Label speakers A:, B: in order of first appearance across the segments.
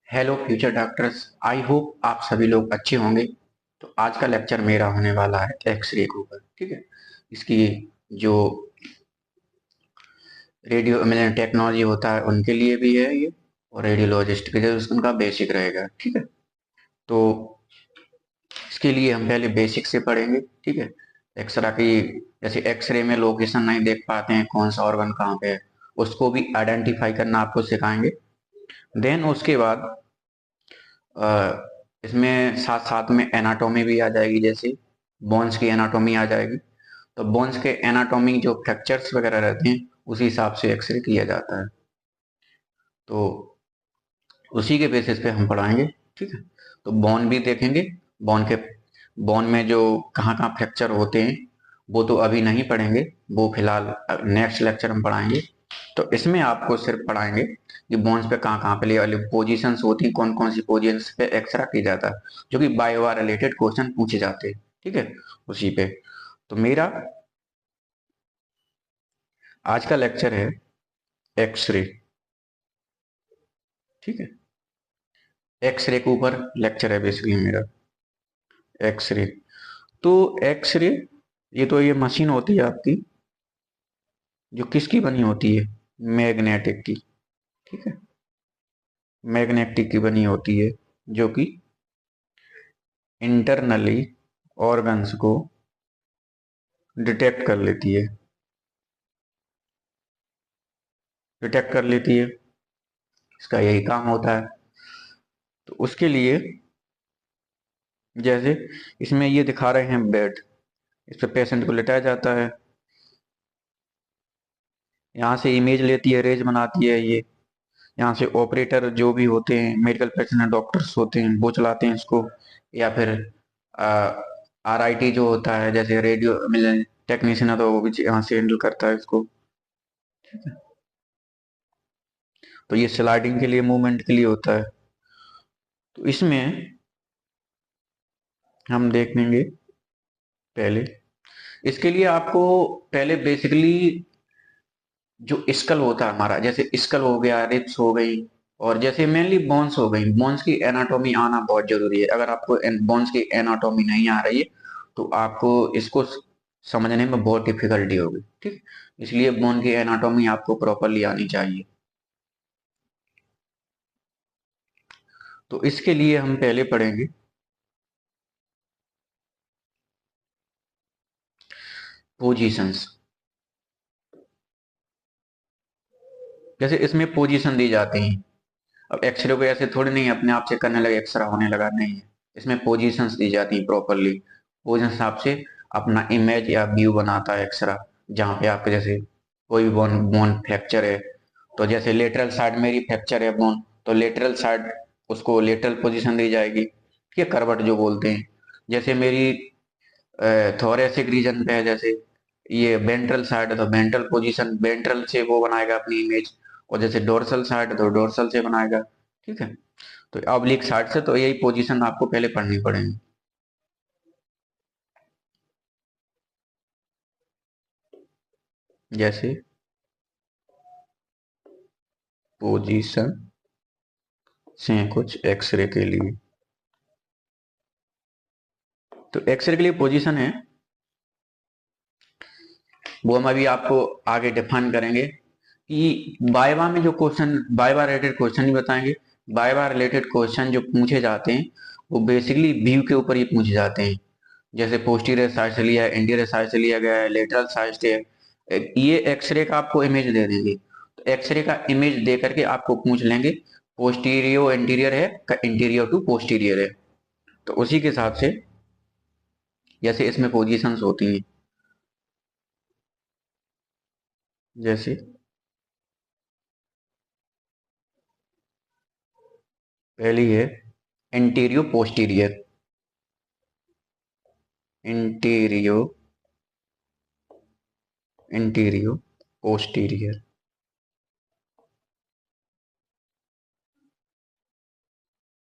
A: Hello future doctors. I hope आप सभी लोग अच्छे होंगे। तो आज का लेक्चर मेरा होने वाला है एक्सरे के ऊपर। ठीक है। इसकी जो रेडियो टेक्नोलॉजी होता है उनके लिए भी है ये, और रेडियोलॉजिस्ट के लिए उनका बेसिक रहेगा। ठीक है। तो इसके लिए हम पहले बेसिक से पढ़ेंगे। ठीक है। एक्सरे की, जैसे एक्सरे में लोकेशन नहीं देख पाते हैं कौन सा ऑर्गन कहाँ पे है, उसको भी आइडेंटिफाई करना आपको सिखाएंगे। देन उसके बाद इसमें साथ साथ में एनाटॉमी भी आ जाएगी, जैसे बोन्स की एनाटॉमी आ जाएगी। तो बोन्स के एनाटॉमी जो फ्रैक्चर्स वगैरह रहते हैं उसी हिसाब से एक्सरे किया जाता है। तो उसी के बेसिस पे हम पढ़ाएंगे। ठीक है। तो बोन भी देखेंगे। बोन के बोन में जो कहाँ कहाँ फ्रैक्चर होते हैं वो तो अभी नहीं पढ़ेंगे, वो फिलहाल नेक्स्ट लेक्चर में पढ़ाएंगे। तो इसमें आपको सिर्फ पढ़ाएंगे कि बोन्स पे कहाँ कहाँ पे वाली पोजीशंस होती हैं, कौन कौन सी पोजीशंस पे एक्सरे किया जाता है, जो कि बायो रिलेटेड क्वेश्चन पूछे जाते हैं। ठीक है। उसी पे तो मेरा आज का लेक्चर है एक्सरे। ठीक है। एक्सरे के ऊपर लेक्चर है बेसिकली मेरा। एक्सरे तो एक्सरे ये मशीन होती है आपकी, जो किसकी बनी होती है, मैग्नेटिक की। ठीक है। मैग्नेटिक की बनी होती है, जो कि इंटरनली ऑर्गन्स को डिटेक्ट कर लेती है। डिटेक्ट कर लेती है, इसका यही काम होता है। तो उसके लिए जैसे इसमें ये दिखा रहे हैं बेड, इस पे पेशेंट को लेटाया जाता है, यहाँ से इमेज लेती है, रेज बनाती है ये। यहाँ से ऑपरेटर जो भी होते हैं, मेडिकल पर्सनल डॉक्टर्स होते हैं, वो चलाते हैं इसको। या फिर RIT जो होता है, जैसे रेडियो टेक्नीशियन है, तो वो भी यहाँ से हैंडल करता है इसको। तो ये स्लाइडिंग के लिए, मूवमेंट के लिए होता है। तो इसमें हम देखेंगे पहले, इसके लिए आपको पहले बेसिकली जो स्कल होता है हमारा, जैसे स्कल हो गया, रिब्स हो गई, और जैसे मेनली बोन्स हो गई, बोन्स की एनाटॉमी आना बहुत जरूरी है। अगर आपको बोन्स की एनाटॉमी नहीं आ रही है तो आपको इसको समझने में बहुत डिफिकल्टी होगी। ठीक। इसलिए बोन की एनाटॉमी आपको प्रॉपरली आनी चाहिए। तो इसके लिए हम पहले पढ़ेंगे पोजीशंस। जैसे इसमें पोजीशन दी जाती हैं। अब एक्सरे को ऐसे थोड़ी नहीं अपने आप से करने लगे एक्सरा होने लगा, नहीं है। इसमें पोजीशंस दी जाती हैं प्रॉपरली। पोजीशन हिसाब से अपना इमेज या व्यू बनाता है एक्सरा। जहाँ पे आपके जैसे कोई भी बोन बोन फ्रैक्चर है, तो जैसे लेटरल साइड मेरी फ्रैक्चर है बोन, तो लेटरल साइड उसको लेटरल पोजीशन दी जाएगी। ठीक है, करवट जो बोलते हैं। जैसे मेरी थोरेसिक रीजन पे है, जैसे ये वेंट्रल साइड है तो वेंट्रल पोजीशन, वेंट्रल से वो बनाएगा अपनी इमेज। और जैसे डोर्सल साइड है तो डोर्सल से बनाएगा। ठीक है। तो ऑब्लिक साइड से, तो यही पोजीशन आपको पहले पढ़नी पड़ेगी। जैसे पोजीशन से कुछ एक्सरे के लिए, तो एक्सरे के लिए पोजीशन है, वो हम अभी आपको आगे डिफाइन करेंगे कि वाइवा में जो क्वेश्चन, वाइवा रिलेटेड क्वेश्चन ही बताएंगे। वाइवा रिलेटेड क्वेश्चन जो पूछे जाते हैं वो बेसिकली व्यू के ऊपर ही पूछे जाते हैं। जैसे पोस्टीरियर साइड से लिया है, इंटीरियर साइड से लिया गया है, लेटरल साइड से, ये एक्सरे का आपको इमेज दे देंगे। तो एक्सरे का इमेज दे करके आपको पूछ लेंगे पोस्टीरियो इंटीरियर है का इंटीरियर टू पोस्टीरियर है। तो उसी के हिसाब से जैसे इसमें पोजीशंस होती हैं, जैसे पहली है इंटीरियो पोस्टीरियर। इंटीरियो इंटीरियो पोस्टीरियर,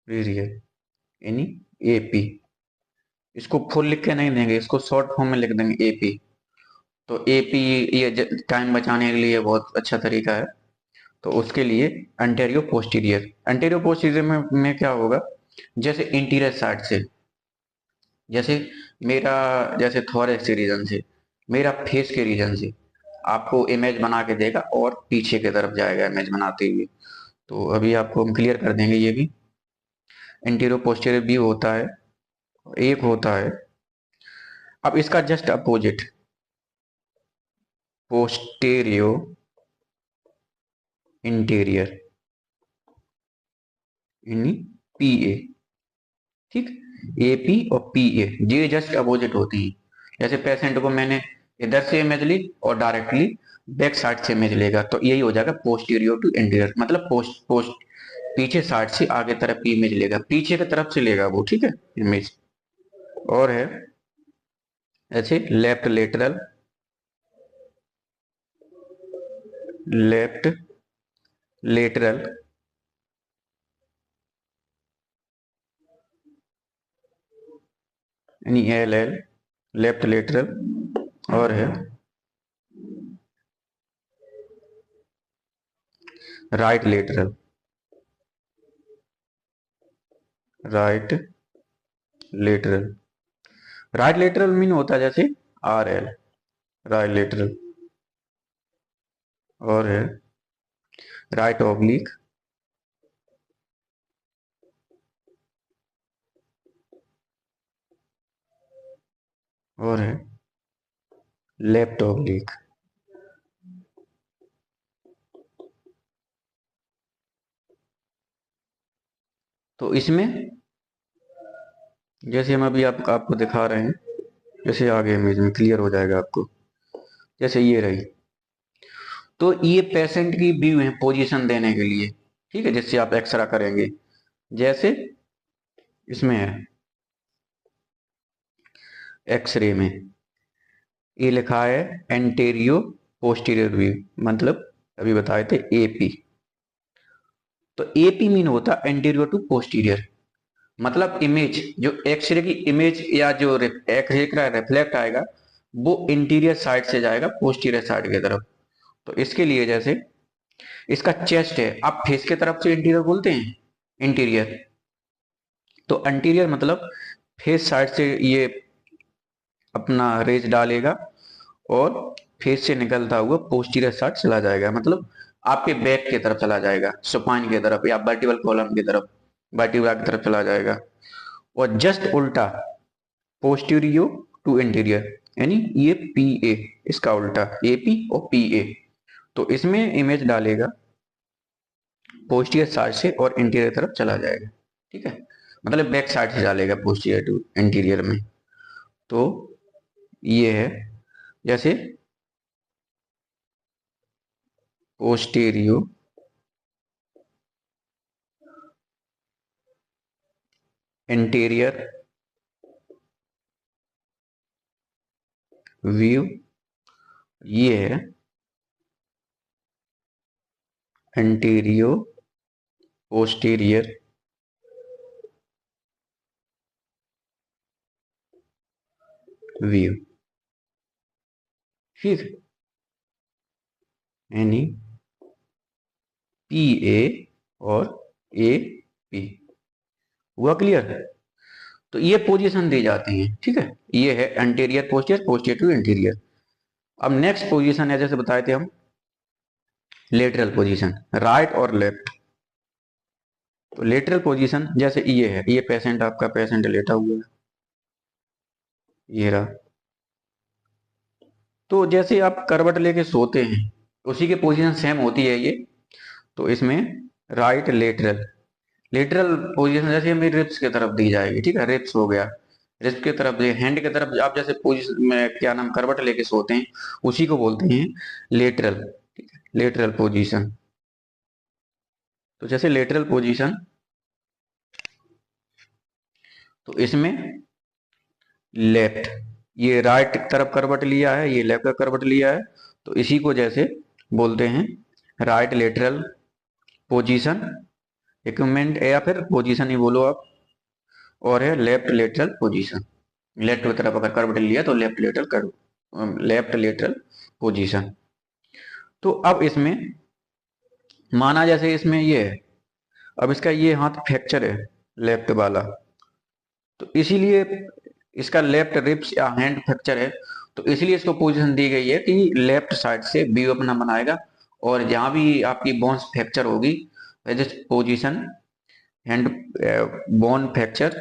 A: रीरियर, यानी AP। इसको फुल लिख के नहीं देंगे, इसको शॉर्ट फॉर्म में लिख देंगे AP। तो AP ये टाइम बचाने के लिए बहुत अच्छा तरीका है। तो उसके लिए एंटेरियो पोस्टीरियर में क्या होगा, जैसे इंटीरियर साइड से, जैसे मेरा जैसे थोरैक्स के रीजन से, मेरा फेस के रीजन से आपको इमेज बना के देगा और पीछे की तरफ जाएगा इमेज बनाते हुए। तो अभी आपको हम क्लियर कर देंगे ये भी। इंटीरियर पोस्टीरियर भी होता है, एक होता है। अब इसका जस्ट अपोजिट पोस्टेरियो इंटीरियर, यानी पीए। ठीक, एपी और पीए ये जस्ट अपोजिट होती है। जैसे पेशेंट को मैंने इधर से इमेज ली और डायरेक्टली बैक साइड से इमेज लेगा, तो यही हो जाएगा पोस्टीरियर टू इंटीरियर, मतलब पोस्ट पोस्ट पीछे साइड से आगे तरफ की इमेज लेगा, पीछे की तरफ से लेगा वो, ठीक है, इमेज। और है ऐसे लेफ्ट लेटरल यानी एल एल, लेफ्ट लेटरल। और है right lateral, right lateral. Right lateral mean होता है जैसे आर एल, राइट लेटरल। और है राइट ऑब्लिक, और है लेफ्ट ऑब्लिक। तो इसमें जैसे हम अभी आपको दिखा रहे हैं, जैसे आगे इमेज में क्लियर हो जाएगा आपको, जैसे ये रही। तो ये पेशेंट की व्यू है पोजीशन देने के लिए, ठीक है, जिससे आप एक्सरा करेंगे। जैसे इसमें है एक्सरे में ये लिखा है एंटेरियो पोस्टीरियर व्यू, मतलब अभी बताए थे एपी। तो एपी मीन होता एंटेरियो टू पोस्टीरियर, मतलब इमेज जो एक्सरे की इमेज या जो एक्सरे का रिफ्लेक्ट आएगा वो इंटीरियर साइड से जाएगा पोस्टीरियर साइड की तरफ। तो इसके लिए जैसे इसका चेस्ट है, आप फेस की तरफ से इंटीरियर बोलते हैं, इंटीरियर। तो इंटीरियर मतलब फेस साइड से ये अपना रेज डालेगा और फेस से निकलता हुआ पोस्टीरियर साइड चला जाएगा, मतलब आपके बैक की तरफ चला जाएगा, सुपाइन की तरफ या वर्टिबल कॉलम की तरफ, वर्टिब्रा की तरफ चला जाएगा। और जस्ट उल्टा पोस्टीरियो टू इंटीरियर, यानी ये पी ए, इसका उल्टा एपी और पी ए। तो इसमें इमेज डालेगा पोस्टीरियर साइड से और इंटीरियर तरफ चला जाएगा, ठीक है, मतलब बैक साइड से डालेगा पोस्टीरियर टू इंटीरियर में। तो ये है जैसे पोस्टीरियो इंटीरियर व्यू, ये है एंटीरियो पोस्टीरियर व्यू। ठीक, यानी पी ए और ए पी, हुआ क्लियर। तो ये पोजीशन दी जाती है, ठीक है, ये है anterior posterior, posterior to interior. अब नेक्स्ट पोजीशन है, जैसे बताए थे हम, लेटरल पोजीशन, राइट और लेफ्ट। तो लेटरल पोजीशन जैसे ये है, ये पेशेंट आपका पेशेंट लेटा हुआ है, ये रहा। तो जैसे आप करवट लेके सोते हैं उसी की पोजीशन सेम होती है ये। तो इसमें राइट लेटरल, लेटरल पोजीशन जैसे मेरी रिब्स की तरफ दी जाएगी, ठीक है, रिब्स हो गया, रिब्स की तरफ, हैंड की तरफ आप जैसे पोजीशन में क्या नाम करवट लेके सोते हैं उसी को बोलते हैं लेटरल, ठीक है, लेटरल पोजीशन। तो जैसे लेटरल पोजीशन, तो इसमें लेफ्ट, ये राइट तरफ करवट लिया है, ये लेफ्ट करवट लिया है, तो इसी को जैसे बोलते हैं राइट लेटरल पोजीशन, इक्विपमेंट या फिर पोजीशन ही बोलो आप। और है लेफ्ट लेटरल पोजीशन, लेफ्ट की तरफ अगर करवट लिया तो लेफ्ट लेटरल पोजीशन। तो अब इसमें माना जैसे इसमें ये है, अब इसका ये हाथ फ्रैक्चर है लेफ्ट वाला, तो इसीलिए इसका लेफ्ट रिब्स या हैंड फ्रैक्चर है, तो इसलिए इसको पोजीशन दी गई है कि लेफ्ट साइड से व्यू अपना बनाएगा, और जहां भी आपकी बोन्स फ्रैक्चर होगी, पोजीशन हैंड बोन फ्रैक्चर,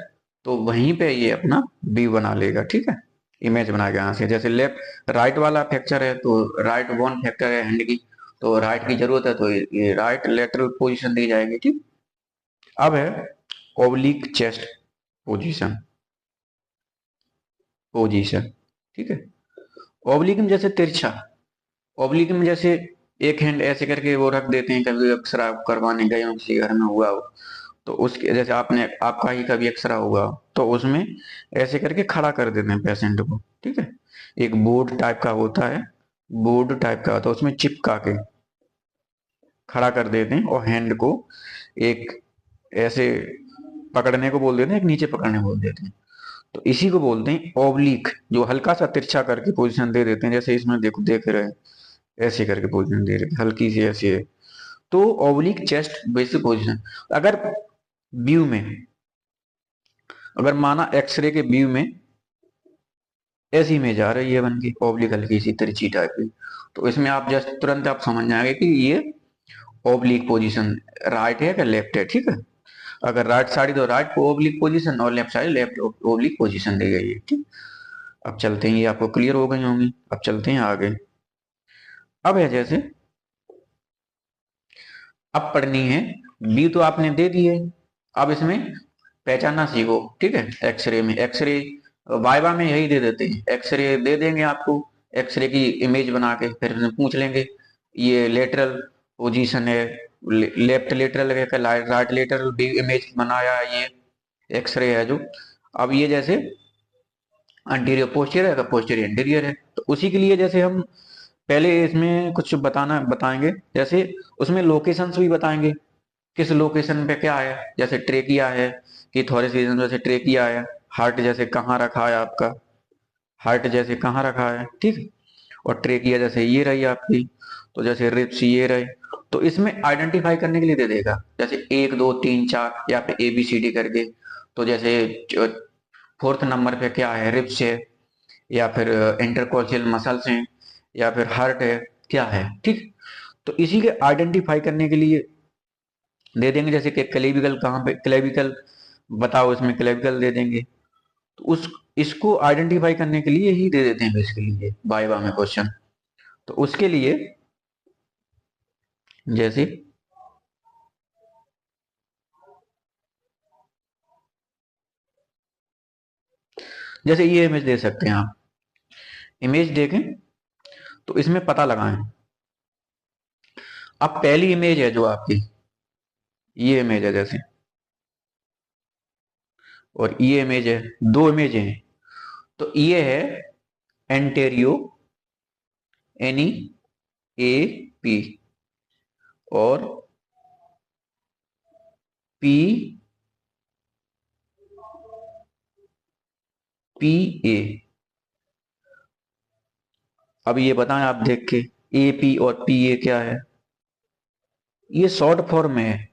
A: तो वहीं पे ये अपना व्यू बना लेगा, ठीक है, इमेज बनाएगा यहाँ से। जैसे लेफ्ट राइट वाला फ्रैक्चर है तो राइट बोन फ्रैक्चर है हैंड की, तो राइट की जरूरत है, तो ये राइट लेटरल पोजीशन दी जाएगी, ठीक। अब है ओब्लिक चेस्ट पोजीशन, ठीक है। ओब्लिक में जैसे तिरछा, ओब्लिक में जैसे एक हैंड ऐसे करके वो रख देते हैं, कभी एक्सरा करवाने गए हो किसी घर में हुआ हो, तो उसके जैसे आपने आपका ही कभी एक्सरा हुआ तो उसमें ऐसे करके खड़ा कर देते हैं पेशेंट को, ठीक है। एक बोर्ड टाइप का होता है, बोर्ड टाइप का होता है, उसमें चिपका के खड़ा कर देते हैं, और हैंड को एक ऐसे पकड़ने को बोल देते हैं, एक नीचे पकड़ने बोल देते हैं, तो इसी को बोलते हैं ओब्लिक, जो हल्का सा तिरछा करके पोजीशन दे देते हैं, जैसे इसमें देखो देख रहे हैं, ऐसे करके पोजीशन दे रहे हैं, हल्की सी ऐसी है, तो ओब्लिक चेस्ट बेसिक पोजीशन। अगर व्यू में, अगर माना एक्सरे के व्यू में ऐसी इमेज आ रही है बन की ओब्लिक हल्की सी तिरछी टाइप की, तो इसमें आप जस्ट तुरंत आप समझ जाएंगे कि ये ओब्लिक पोजीशन राइट है या लेफ्ट है, ठीक है। अगर राइट साइड तो राइट को ओब्लिक पोजीशन, और left side left oblique position दी गई है, ठीक। अब चलते हैं, ये आपको क्लियर हो गई होंगी, अब चलते हैं आगे। अब है जैसे, अब पढ़नी है, बी तो आपने दे दिए, अब इसमें पहचानना सीखो, ठीक है। एक्सरे में, एक्सरे वाइवा में यही दे देते हैं, एक्सरे दे देंगे आपको, एक्सरे की इमेज बना के फिर उसमें पूछ लेंगे ये लेटरल पोजीशन है, लेफ्ट लेटरल है, राइट लेटरल भी इमेज बनाया ये एक्सरे है जो। अब ये जैसे अंटीरियर पोस्टीरियर है, पोस्टीरियर इंटीरियर है, तो उसी के लिए जैसे हम पहले इसमें कुछ बताएंगे, जैसे उसमें लोकेशंस भी बताएंगे, किस लोकेशन पे क्या है, जैसे ट्रेकिया है कि थोरेसिस रीजन, जैसे ट्रेकिया है, हार्ट जैसे कहाँ रखा है आपका, हार्ट जैसे कहाँ रखा है, ठीक। और ट्रेकिया जैसे ये रही आपकी, तो जैसे रिप्स ये रहे, तो इसमें आइडेंटिफाई करने के लिए दे देगा, जैसे 1 2 3 4 या फिर ABCD करके, तो जैसे फोर्थ नंबर पे क्या है, रिप्स है, या फिर इंटरकोशियल मसल्स हैं, या फिर हार्ट है, क्या है, ठीक। तो इसी के आइडेंटिफाई करने के लिए दे देंगे, जैसे कि क्लेविकल कहाँ पे, क्लेविकल बताओ, इसमें क्लेविकल दे देंगे, तो उस इसको आइडेंटिफाई करने के लिए ही दे देते हैं बेसिकली ये वाइवा में क्वेश्चन। तो उसके लिए जैसे जैसे ये इमेज दे सकते हैं आप, इमेज देखें तो इसमें पता लगाएं। अब पहली इमेज है जो आपकी, ये इमेज है जैसे, और ये इमेज है, दो इमेज हैं, तो ये है एंटेरियो, एनी ए पी, और पी पी ए। अब ये बताएं आप देख के, ए पी और पी ए क्या है, ये शॉर्ट फॉर्म में है,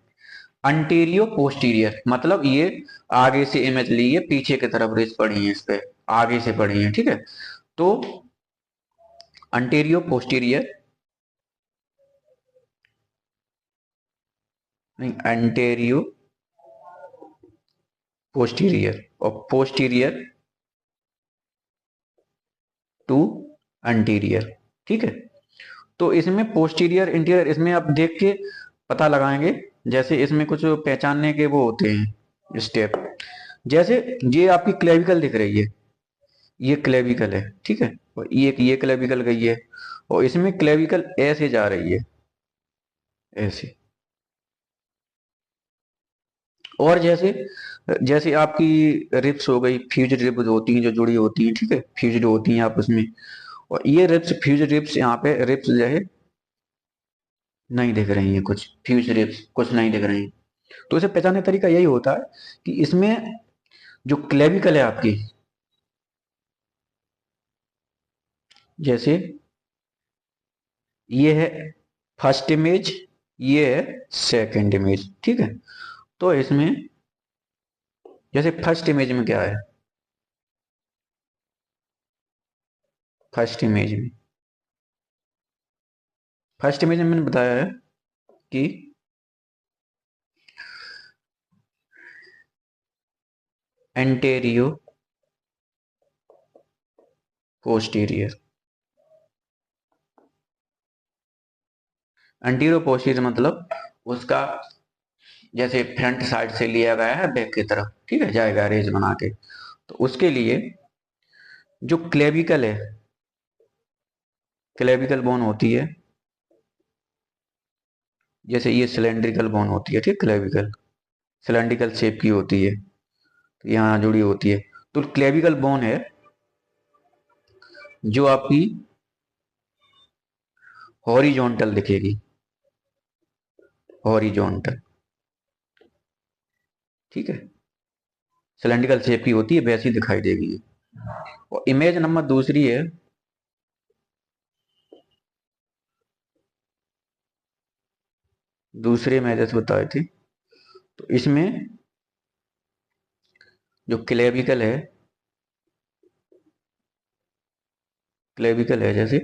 A: अंटीरियो पोस्टीरियर, मतलब ये आगे से इमेज ली है, पीछे की तरफ रेस पड़ी है, इस पे आगे से पड़ी है, ठीक है। तो अंटीरियो पोस्टीरियर, नहीं एंटेरियो पोस्टीरियर, और पोस्टीरियर टू अंटीरियर, ठीक है। तो इसमें पोस्टीरियर इंटीरियर, इसमें आप देख के पता लगाएंगे, जैसे इसमें कुछ पहचानने के वो होते हैं स्टेप, जैसे ये आपकी क्लेविकल दिख रही है, ये क्लेविकल है, ठीक है, और ये क्लेविकल गई है, और इसमें क्लेविकल ऐसे जा रही है, ऐसे। और जैसे जैसे आपकी रिप्स हो गई, फ्यूज रिप्स होती हैं जो जुड़ी होती हैं, ठीक है, फ्यूज होती हैं आपस में, और ये रिप्स फ्यूज रिप्स, यहाँ पे रिप्स जो है नहीं दिख रही है, कुछ फ्यूज रिप्स कुछ नहीं दिख रही है, तो इसे पहचानने का तरीका यही होता है कि इसमें जो क्लेविकल है आपकी, जैसे ये है फर्स्ट इमेज, ये है सेकंड इमेज, ठीक है। तो इसमें जैसे फर्स्ट इमेज में मैंने बताया है कि एंटेरियो पोस्टीरियर। एंटीरियो पोस्टीरियर मतलब उसका जैसे फ्रंट साइड से लिया गया है बैक की तरफ, ठीक है, जाएगा रेज बना के। तो उसके लिए जो क्लेविकल है, क्लेविकल बोन होती है, जैसे ये सिलेंड्रिकल बोन होती है, ठीक, क्लेविकल सिलेंड्रिकल शेप की होती है, तो यहाँ जुड़ी होती है। तो क्लेविकल बोन है जो आपकी हॉरिजॉन्टल दिखेगी, हॉरिजॉन्टल, ठीक है, सिलेंड्रिकल शेप की होती है, वैसी दिखाई देगी। और इमेज नंबर दूसरी है, दूसरे में जैसे बताए थे, तो इसमें जो क्लेविकल है जैसे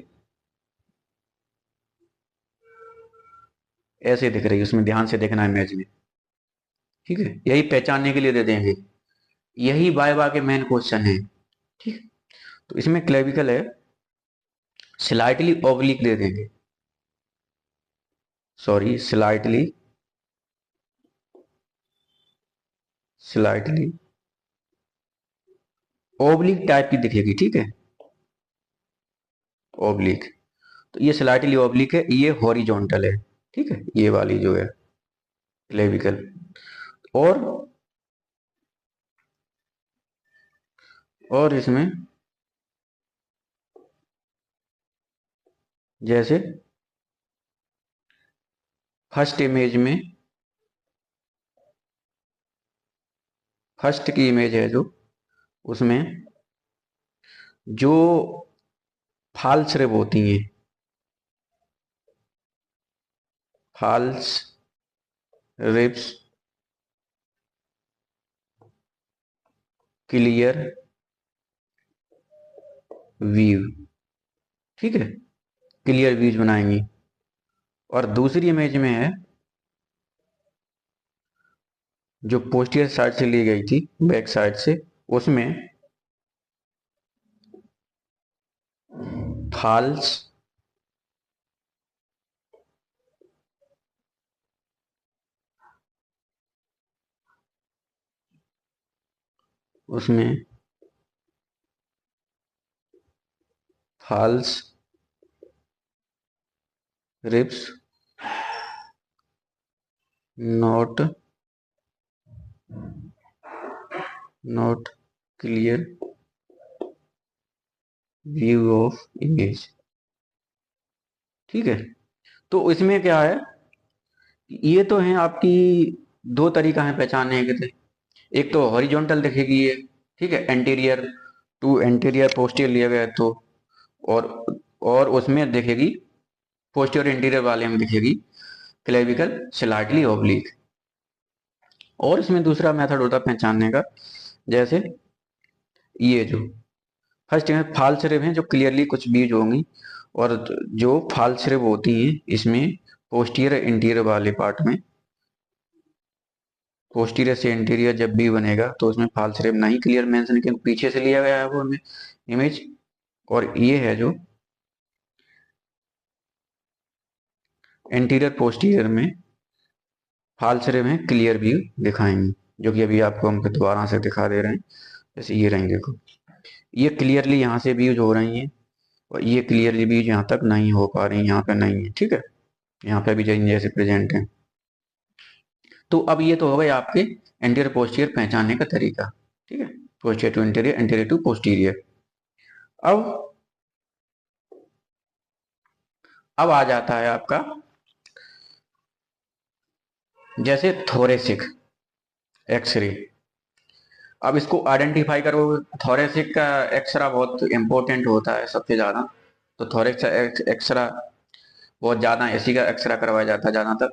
A: ऐसे दिख रही है, उसमें ध्यान से देखना इमेज में, ठीक है, यही पहचानने के लिए दे देंगे। यही वाइवा के मेन क्वेश्चन है, ठीक। तो इसमें क्लेविकल है, स्लाइटली ओब्लिक दे देंगे, सॉरी स्लाइटली ओब्लिक टाइप की दिखेगी, ठीक है, ओब्लिक। तो ये स्लाइटली ओब्लिक है, ये हॉरिजॉन्टल है, ठीक है, ये वाली जो है क्लेविकल। और इसमें जैसे फर्स्ट इमेज में, फर्स्ट की इमेज है जो, उसमें जो फाल्स रिब होती हैं, फाल्स रिब्स क्लियर व्यू, ठीक है, क्लियर व्यूज बनाएंगी। और दूसरी इमेज में है जो पोस्टीरियर साइड से ली गई थी, बैक साइड से, उसमें फाल्स उसमें false ribs not clear view of image, ठीक है। तो इसमें क्या है, ये तो है आपकी दो तरीका है पहचानने के। एक तो हॉरिजॉन्टल दिखेगी ये, ठीक है, एंटीरियर टू एंटीरियर पोस्टीरियर लिया गया तो, और उसमें दिखेगी पोस्टीरियर इंटीरियर वाले में दिखेगी क्लेविकल स्लाइटली ओब्लिक। और इसमें दूसरा मेथड होता है पहचानने का, जैसे ये जो फर्स्ट में फाल्स रिब हैं जो क्लियरली कुछ बीज होंगी, और जो फाल्स रिब होती हैं इसमें पोस्टीरियर इंटीरियर वाले पार्ट में, पोस्टीरियर से इंटीरियर जब भी बनेगा तो उसमें फाल्स रिब नहीं क्लियर मेंशन, क्योंकि पीछे से लिया गया है वो इमेज। और ये है जो इंटीरियर पोस्टीरियर में फाल्स रिब में क्लियर व्यू दिखाएंगे, जो कि अभी आपको हम दोबारा से दिखा दे रहे हैं। जैसे ये रहेंगे, देखो ये क्लियरली यहाँ से व्यूज हो रही हैं, और ये क्लियरली व्यूज यहाँ तक नहीं हो पा रही, यहाँ पे नहीं है, ठीक है, यहाँ पे भी जैसे प्रेजेंट है। तो अब ये तो हो गए आपके एंटीरियर पोस्टीरियर पहचानने का तरीका, ठीक है, posterior to anterior, anterior to posterior. अब आ जाता है आपका जैसे थोरेसिक एक्सरे। अब इसको आइडेंटिफाई करो, थोरेसिक का एक्सरा बहुत इंपॉर्टेंट होता है सबसे ज्यादा। तो थोरेक्स एक्सरा बहुत ज्यादा इसी का एक्सरे करवाया जाता है ज्यादातर।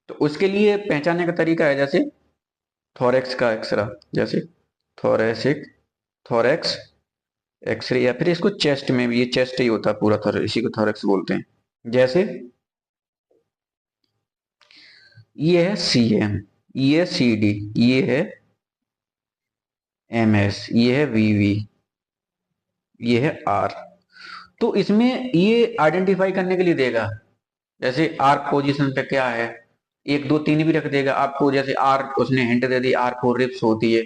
A: तो उसके लिए पहचानने का तरीका है जैसे थोरेक्स का एक्सरा, जैसे थोरेसिक थोरेक्स एक्सरे, या फिर इसको चेस्ट में भी, ये चेस्ट ही होता है पूरा, इसी को थोरेक्स बोलते हैं। जैसे ये है सी एम, ये है सी डी, ये है एम एस, ये है वी वी, ये है आर। तो इसमें ये आइडेंटिफाई करने के लिए देगा, जैसे आर पोजीशन पे क्या है, एक दो तीन भी रख देगा आपको, जैसे आर उसने हिंट दे दी आर फोर रिप्स होती है,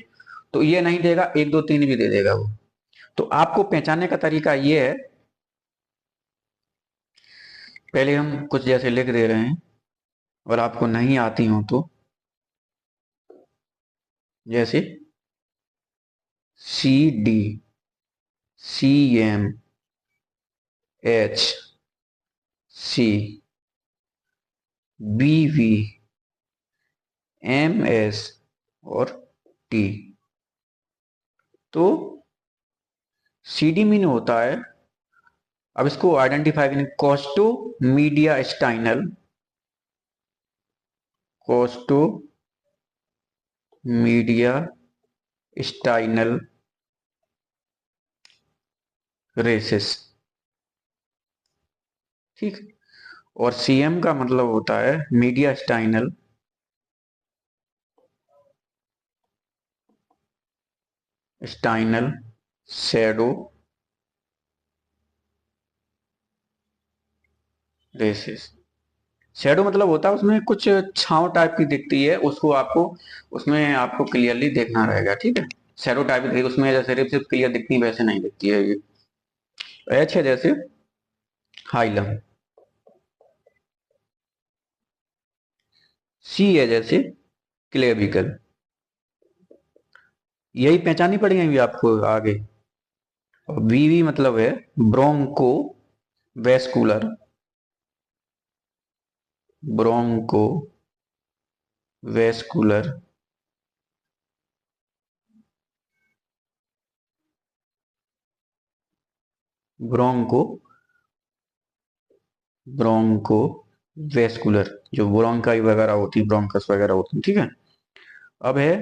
A: तो ये नहीं देगा, एक दो तीन भी दे देगा वो। तो आपको पहचानने का तरीका ये है, पहले हम कुछ जैसे लिख दे रहे हैं, और आपको नहीं आती हो तो, जैसे C D, C M, H, C, B V, M S और टी। तो सी डी मीन होता है, अब इसको आइडेंटिफाई करने, costomediastinal, costomediastinal recess, ठीक। और सीएम का मतलब होता है मीडिया स्टाइनल स्टाइनल शैडो रेसिस। शैडो मतलब होता है उसमें कुछ छांव टाइप की दिखती है, उसको आपको, उसमें आपको क्लियरली देखना रहेगा, ठीक है। शैडो टाइप की दिखती है उसमें, जैसे रिप सिर्फ क्लियर दिखती है वैसे नहीं दिखती है ये। एच है जैसे हाइलम, सी है जैसे क्लेविकल, यही पहचानी पड़ेगी अभी आपको आगे। और वीवी मतलब है bronchovascular, bronchovascular broncho, bronchovascular, जो ब्रोंकाई वगैरह होती है, ब्रोंकस वगैरह होती है, ठीक है। अब है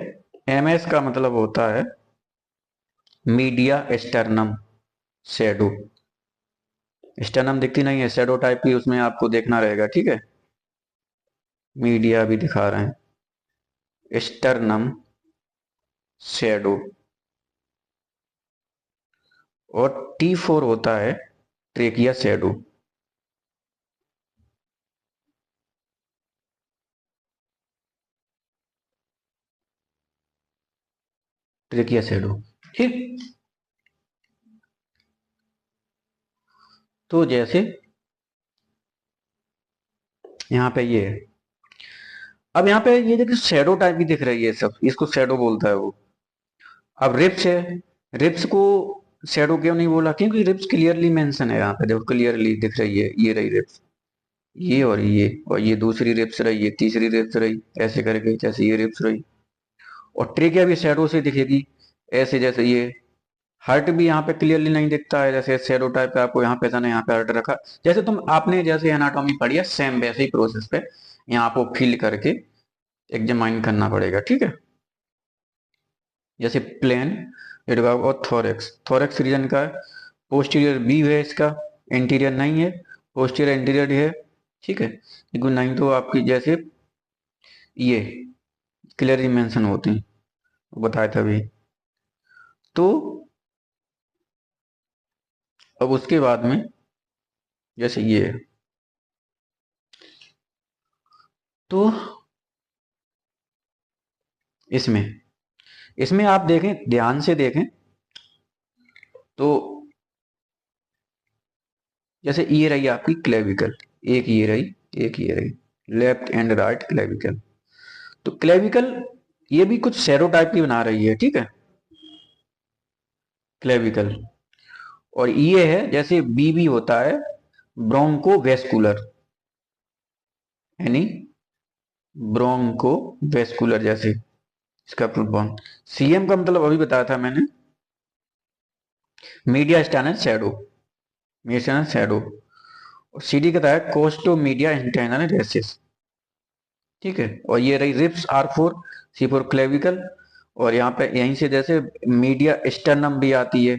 A: एमएस का मतलब होता है मीडिया स्टर्नम शैडो, स्टर्नम दिखती नहीं है, शैडो टाइप की उसमें आपको देखना रहेगा, ठीक है। मीडिया भी दिखा रहे हैं, स्टर्नम शैडो। और टी फोर होता है ट्रेकिया शैडो, ट्रेकिया शैडो, ठीक। तो जैसे यहाँ पे ये है, अब यहाँ पे ये देखिए शैडो टाइप की दिख रही है सब, इसको शैडो बोलता है वो। अब रिप्स है, रिप्स को शैडो क्यों नहीं बोला, क्योंकि रिप्स क्लियरली मेंशन है यहाँ पे, देखो क्लियरली दिख रही है, ये रही रिप्स, ये और ये दूसरी रिप्स रही, ये तीसरी रिप्स रही, ऐसे करके जैसे ये रिप्स रही। और ट्रेकिया भी शैडो से दिखेगी, ऐसे जैसे ये हार्ट भी यहाँ पे क्लियरली नहीं दिखता है, जैसे शैडो टाइप पे आपको यहाँ पे था ना, यहाँ पे हार्ट रखा, जैसे तुम आपने जैसे एनाटॉमी पढ़ी है सेम वैसे ही प्रोसेस पे यहाँ आपको फील करके एग्जामाइन करना पड़ेगा, ठीक है। जैसे प्लेन और थोरेक्स, थोरेक्स रीजन का पोस्टीरियर बी है इसका, इंटीरियर नहीं है, पोस्टीरियर इंटीरियर है, ठीक है। लेकिन नहीं तो आपकी जैसे ये क्लियरली मेंशन होती हैं, बताया था अभी। तो अब उसके बाद में जैसे ये है, तो इसमें इसमें आप देखें, ध्यान से देखें, तो जैसे ये रही आपकी क्लेविकल, एक ये रही, एक ये रही, लेफ्ट एंड राइट क्लेविकल। तो क्लेविकल ये भी कुछ सैरो टाइप की बना रही है, ठीक है, क्लेविकल। और ये है जैसे बीबी होता है ब्रोंको वेस्कुलर, यानी ब्रोंको वेस्कुलर, जैसे इसका फुल फॉर्म। सीएम का मतलब अभी बताया था मैंने, media strainer shadow, media shadow. और CD कहता है कोस्टोमीडिया इंटरनल रेसिस, ठीक है। और ये रही रिप्स R4, C4 क्लेविकल। और यहाँ पे यहीं से जैसे मीडिया स्टर्नम भी आती है,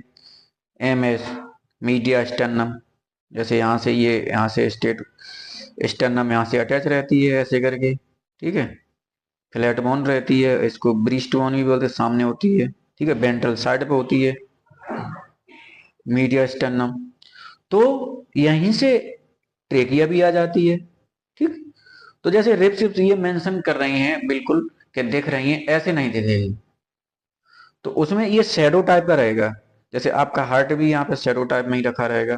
A: MS मीडिया स्टर्नम, जैसे यहाँ से ये यहाँ से स्टेट स्टर्नम यहाँ से अटैच रहती है ऐसे करके, ठीक है। फ्लैट बोन रहती है, इसको ब्रीस्ट बोन भी बोलते हैं, सामने होती है, ठीक है, वेंट्रल साइड पे होती है मीडिया स्टर्नम। तो यहीं से ट्रेकिया भी आ जाती है, ठीक। तो जैसे रिप्स ये मेंशन कर रही हैं बिल्कुल कि दिख रही हैं, ऐसे नहीं दिखेगी। तो उसमें ये शैडो टाइप का रहेगा, जैसे आपका हार्ट भी यहाँ पे शैडो टाइप में ही रखा रहेगा।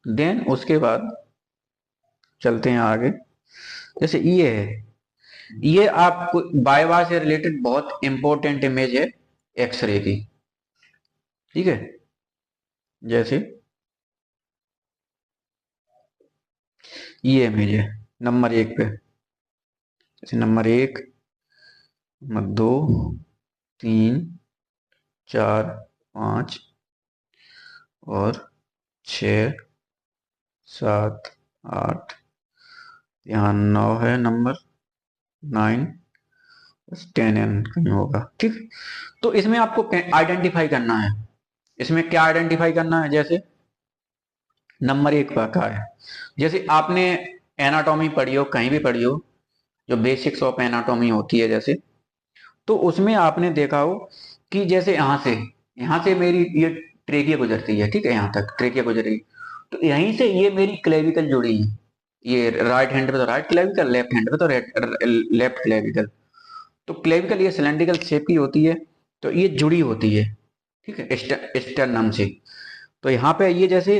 A: देन उसके बाद चलते हैं आगे। जैसे ये है, ये आपको बायोवा से रिलेटेड बहुत इंपॉर्टेंट इमेज है एक्सरे की, ठीक है। जैसे ये इमेज है नंबर 1 पे, जैसे नंबर 1, नंबर 2, 3, 4, 5 और 6, 7, 8, यहाँ 9 है नंबर 9, 10 कहीं होगा, ठीक। तो इसमें आपको आइडेंटिफाई करना है, इसमें क्या आइडेंटिफाई करना है, जैसे नंबर 1 पर का है, जैसे आपने एनाटॉमी पढ़ी हो, कहीं भी पढ़ी हो, जो बेसिक्स ऑफ एनाटॉमी होती है जैसे, तो उसमें आपने देखा हो कि जैसे यहाँ से मेरी ये ट्रेकिया गुजरती है, ठीक है, यहाँ तक ट्रेकिया गुजरी, तो यहीं से ये मेरी क्लेविकल जुड़ी है, ये राइट हैंड पे तो राइट क्लेविकल, लेफ्ट हैंड पे तो लेफ्ट क्लेविकल। तो क्लेविकल ये सिलेंड्रिकल शेप की होती है, तो ये जुड़ी होती है, ठीक है, स्टर्नम से। तो यहाँ पे ये जैसे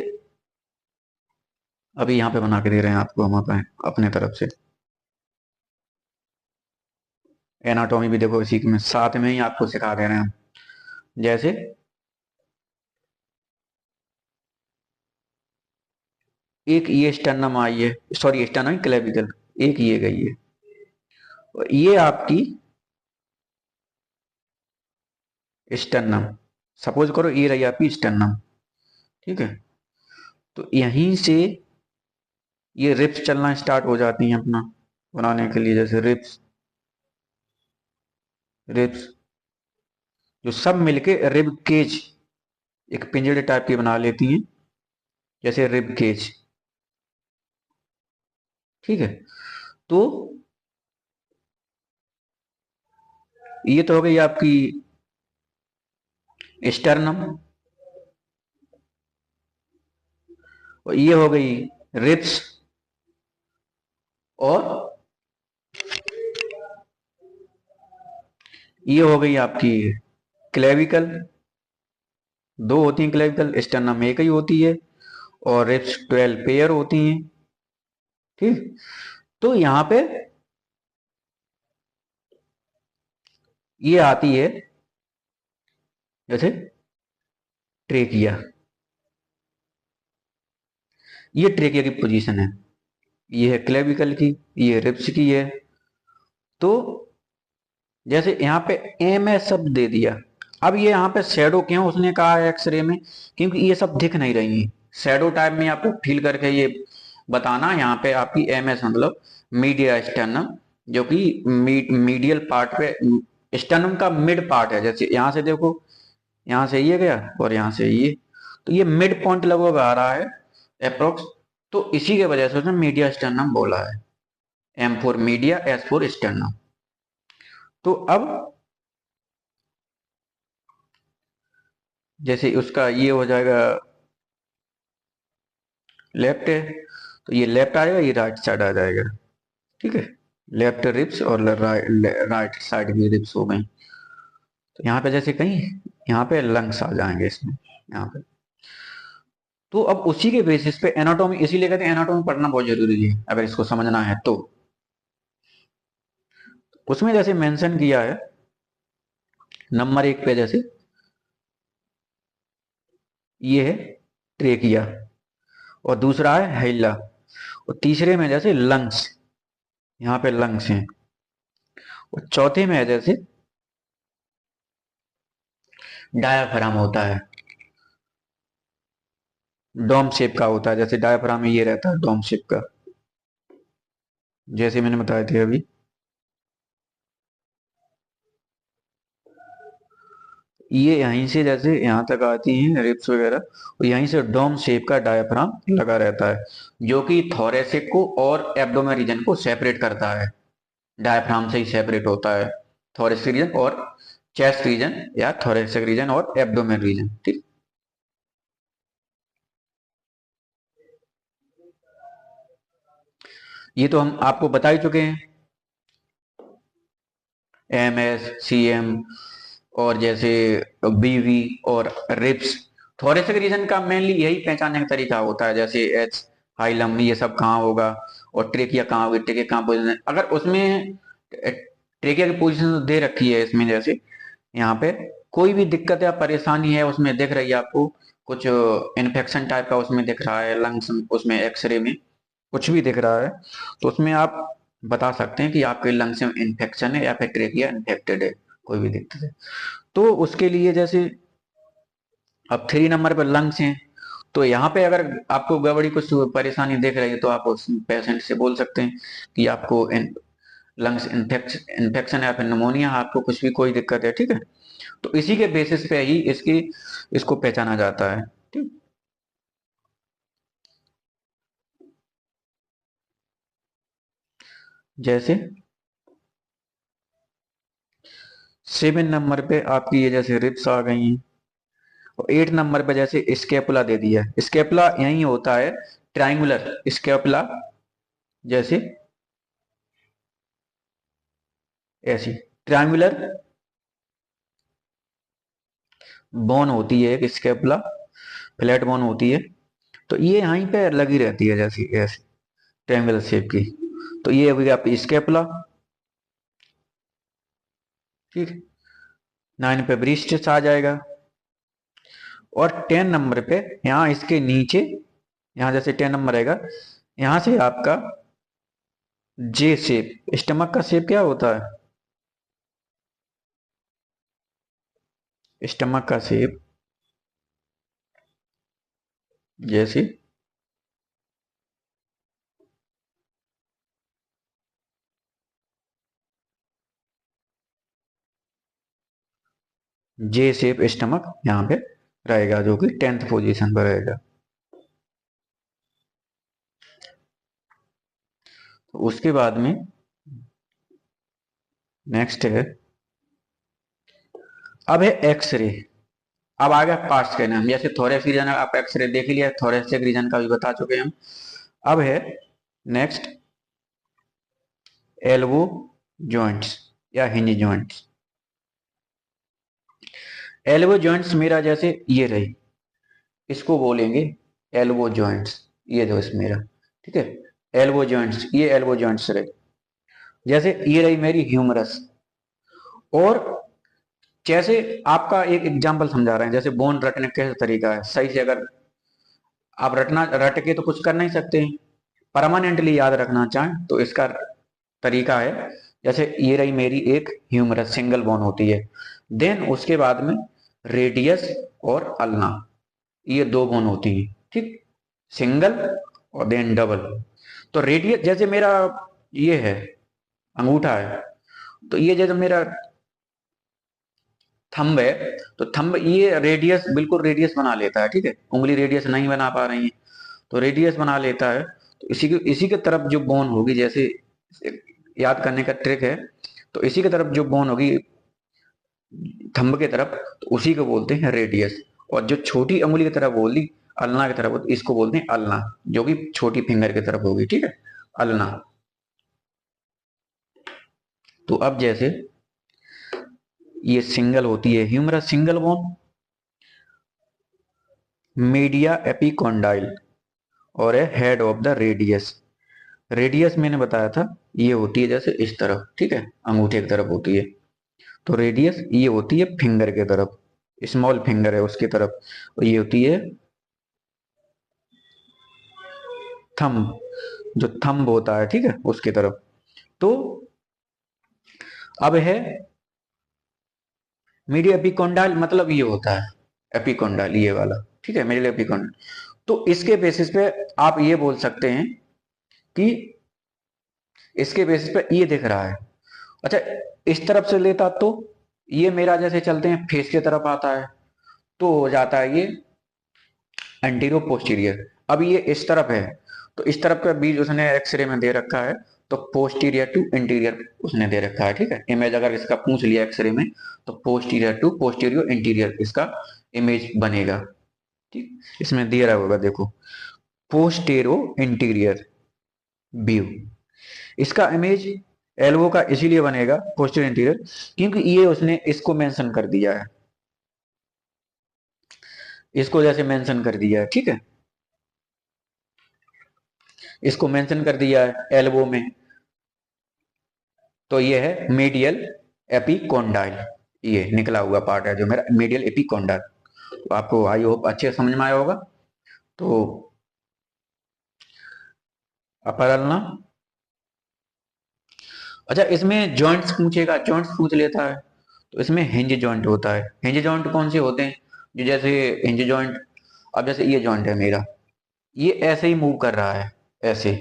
A: अभी यहाँ पे बना के दे रहे हैं आपको हम अपने तरफ से, एनाटॉमी भी देखो इसी में साथ में ही आपको सिखा दे रहे हैं हम। जैसे एक ये स्टर्नम आई है, सॉरी स्टर्नम क्लेविकल, एक ये गई है, ये आपकी स्टर्नम, सपोज करो ये रही आपकी स्टर्नम, ठीक है। तो यहीं से ये रिप्स चलना स्टार्ट हो जाती हैं अपना बनाने के लिए, जैसे रिप्स रिप्स जो सब मिलके रिब केज एक पिंजड़े टाइप की बना लेती हैं, जैसे रिब केज, ठीक है। तो ये तो हो गई आपकी स्टर्नम, और ये हो गई रिब्स, और ये हो गई आपकी क्लेविकल, दो होती हैं क्लेविकल, स्टर्नम एक ही होती है, और रिब्स 12 पेयर होती हैं, ठीक। तो यहां पे ये आती है जैसे ट्रेकिया, ये ट्रेकिया की पोजीशन है, ये है क्लेविकल की, ये रिब्स की है। तो जैसे यहाँ पे MS शब्द दे दिया, अब ये यहाँ पे शैडो क्यों उसने कहा है एक्सरे में, क्योंकि ये सब दिख नहीं रही है, शैडो टाइप में आपको फील करके ये बताना। यहाँ पे आपकी MS मतलब मीडिया स्टर्नम, जो कि मीडियल पार्ट पे स्टर्नम का मिड पार्ट है, जैसे यहाँ से देखो, यहाँ से ये गया और यहाँ से ये, तो ये मिड पॉइंट लगभग आ रहा है अप्रोक्स। तो इसी के वजह से उसने मीडिया स्टर्नम बोला है, M for media, S for sternum. तो अब जैसे उसका ये हो जाएगा लेफ्ट है, तो ये लेफ्ट आएगा, ये राइट साइड आ जाएगा, ठीक है। लेफ्ट रिब्स और राइट साइड भी रिब्स हो गई। तो यहाँ पे जैसे कहीं यहाँ पे लंग्स आ जाएंगे इसमें, यहाँ पे। तो अब उसी के बेसिस पे एनाटॉमी, इसीलिए कहते हैं एनाटॉमी पढ़ना बहुत जरूरी है अगर इसको समझना है तो। उसमें जैसे मेंशन किया है नंबर 1 पे, जैसे ये है ट्रेकिया, और दूसरा है हैला, और तीसरे में जैसे लंग्स, यहाँ पे लंग्स हैं, और चौथे में है जैसे डायाफ्राम होता है, डोम शेप का होता है, जैसे डायफ्राम में ये रहता है डोम शेप का, जैसे मैंने बताया थे अभी। ये यहीं से जैसे यहाँ तक आती हैं रिब्स वगैरह, और यहीं से डोम शेप का डायफ्राम लगा रहता है, जो कि थोरेसिक को और एब्डोमेन रीजन को सेपरेट करता है। डायफ्राम से ही सेपरेट होता है थोरेसिक रीजन और चेस्ट रीजन, या थोरेसिक रीजन और एब्डोमेन रीजन, ठीक। ये तो हम आपको बता ही चुके हैं, एम एस सी एम, और जैसे बीवी और रिप्स। थोरेसिक रीजन का मेनली यही पहचानने का तरीका होता है, जैसे एच, हाइलम, ये सब कहाँ होगा, और ट्रेकिया कहाँ होगी, ट्रेकिया कहाँ पोजिशन, अगर उसमें ट्रेकिया की पोजीशन दे रखी है इसमें, जैसे यहाँ पे कोई भी दिक्कत या परेशानी है उसमें दिख रही है आपको, कुछ इन्फेक्शन टाइप का उसमें दिख रहा है लंग्स, उसमें एक्सरे में कुछ भी दिख रहा है, तो उसमें आप बता सकते हैं कि आपके लंग्स में इन्फेक्शन है या फिर ट्रेकिया इन्फेक्टेड है, कोई भी दिक्कत है। तो उसके लिए जैसे अब 3 नंबर पर लंग्स हैं, तो यहाँ पे अगर आपको गड़बड़ी कुछ परेशानी देख रही है तो आप उस पेशेंट से बोल सकते हैं कि आपको लंग्स इन्फेक्शन या फिर निमोनिया, आपको कुछ भी कोई दिक्कत है, ठीक है। तो इसी के बेसिस पे ही इसको पहचाना जाता है, ठीक। जैसे 7 नंबर पे आपकी ये जैसे रिब्स आ गई हैं, और 8 नंबर पे जैसे स्केपुला दे दिया है। स्केपुला यही होता है ट्राइंगुलर स्केपुला, जैसे ऐसी ट्राइंगुलर बोन होती है एक स्केपुला, फ्लैट बोन होती है, तो ये यहीं पे लगी रहती है जैसी ऐसी ट्रायंगुलर शेप की। तो ये हो गया आपकी स्केपुला, ठीक। 9 पे ब्रिस्टस आ जाएगा, और 10 नंबर पे यहाँ इसके नीचे, यहाँ जैसे 10 नंबर रहेगा, यहाँ से आपका जे शेप, स्टमक का शेप क्या होता है, स्टमक का शेप जैसे जे शेप स्टमक यहाँ पे रहेगा, जो कि 10th पोजीशन पर रहेगा। तो उसके बाद में नेक्स्ट है, अब है एक्सरे। अब आ गया पार्ट्स के नाम, जैसे थोरेसिक रीजन आप एक्सरे देख लिया, थोरेसिक रीजन का भी बता चुके हैं हम। अब है नेक्स्ट एल्बो जॉइंट्स या हिंज जॉइंट्स। एल्बो जॉइंट्स मेरा जैसे ये रही, इसको बोलेंगे एल्बो जॉइंट्स, ये जो इस मेरा, ठीक है, एल्बो जॉइंट्स, ये एल्बो जॉइंट्स रहे। जैसे ये रही मेरी ह्यूमरस, और जैसे आपका एक एग्जांपल समझा रहे हैं, जैसे बोन रटने का कैसा तरीका है सही से, अगर आप रटना रट के तो कुछ कर नहीं सकते, परमानेंटली याद रखना चाहें तो इसका तरीका है, जैसे ये रही मेरी एक ह्यूमरस, सिंगल बोन होती है, देन उसके बाद में रेडियस और अल्ना, ये 2 बोन होती हैं, ठीक। सिंगल और देन डबल। तो रेडियस जैसे मेरा ये है, अंगूठा है, तो ये जैसे मेरा थंब है, तो थंब ये रेडियस, बिल्कुल रेडियस बना लेता है, ठीक है, उंगली रेडियस नहीं बना पा रही है, तो रेडियस बना लेता है। तो इसी के तरफ जो बोन होगी, जैसे याद करने का ट्रिक है, तो इसी की तरफ जो बोन होगी थंब की तरफ, तो उसी को बोलते हैं रेडियस। और जो छोटी उंगली की तरफ बोली अल्ना की तरफ, इसको बोलते हैं अल्ना, जो कि छोटी फिंगर की तरफ होगी, ठीक है, अल्ना। तो अब जैसे ये सिंगल होती है humerus single bone, medial epicondyle, और है head of the radius. Radius मैंने बताया था ये होती है जैसे इस तरफ, ठीक है, अंगूठे की तरफ होती है, तो रेडियस ये होती है फिंगर की तरफ, स्मॉल फिंगर है उसकी तरफ, और ये होती है थंब, जो थंब होता है, ठीक है, उसकी तरफ। तो अब है मीडिया एपिकोंडाइल, मतलब ये होता है एपिकोंडाइल, ये वाला, ठीक है, मीडिया एपिकोंडाइल। तो इसके बेसिस पे आप ये बोल सकते हैं कि इसके बेसिस पे ये दिख रहा है। अच्छा, इस तरफ से लेता तो ये मेरा जैसे चलते हैं फेस की तरफ आता है तो हो जाता है ये एंटीरियर पोस्टीरियर। अब ये इस तरफ है तो इस तरफ का बीज उसने एक्सरे में दे रखा है, तो पोस्टीरियर टू इंटीरियर उसने दे रखा है। ठीक है, इमेज अगर इसका पूछ लिया एक्सरे में तो पोस्टीरियर टू पोस्टीरियर इंटीरियर इसका इमेज बनेगा। ठीक, इसमें दिया रहा होगा देखो, पोस्टेरो इंटीरियर व्यू, इसका इमेज एल्बो का इसीलिए बनेगा पोस्टीरियर इंटीरियर क्योंकि ये उसने इसको मेंशन कर दिया है, इसको जैसे मेंशन कर दिया है। ठीक है, इसको मेंशन कर दिया है एल्बो में, तो ये है मीडियल एपिकोंडाइल, ये निकला हुआ पार्ट है जो मेरा मीडियल एपिकोंडाइल। तो आपको आई होप अच्छे समझ में आया होगा। तो अपर अल्ना, अच्छा इसमें जॉइंट्स पूछेगा, जॉइंट्स पूछ लेता है तो इसमें हिंज जॉइंट होता है। हिंज जॉइंट कौन से होते हैं, जो जैसे हिंज जॉइंट, अब जैसे ये जॉइंट है मेरा, ये ऐसे ही मूव कर रहा है, ऐसे,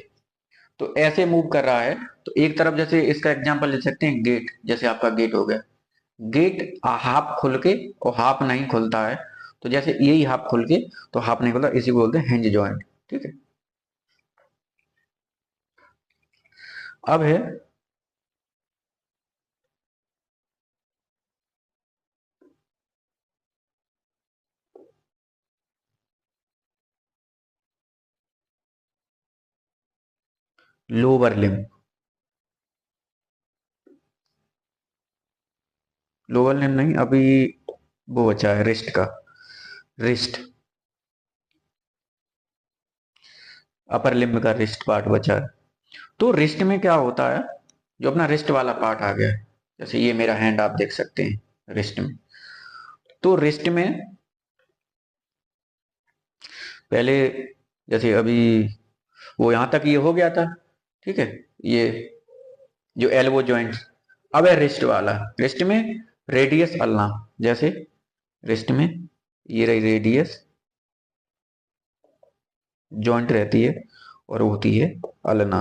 A: तो ऐसे मूव कर रहा है तो एक तरफ जैसे इसका एग्जांपल ले सकते हैं गेट, जैसे आपका गेट हो गया, गेट हाफ खुल के और हाफ नहीं खुलता है, तो जैसे यही हाफ खुल के तो हाफ नहीं खुलता, इसी को बोलते हैं हिंज जॉइंट। ठीक है, अब है लोअर लिम्ब। लोअर लिम्ब नहीं, अभी वो बचा है रिस्ट का, रिस्ट, अपर लिम्ब का रिस्ट पार्ट बचा है। तो रिस्ट में क्या होता है, जो अपना रिस्ट वाला पार्ट आ गया, जैसे ये मेरा हैंड आप देख सकते हैं रिस्ट में, तो रिस्ट में पहले जैसे अभी वो यहां तक ये हो गया था। ठीक है, ये जो एल्बो जॉइंट, अब है रिस्ट वाला, रिस्ट में रेडियस अल्ना, जैसे रिस्ट में ये रही रेडियस जॉइंट रहती है और होती है अल्ना।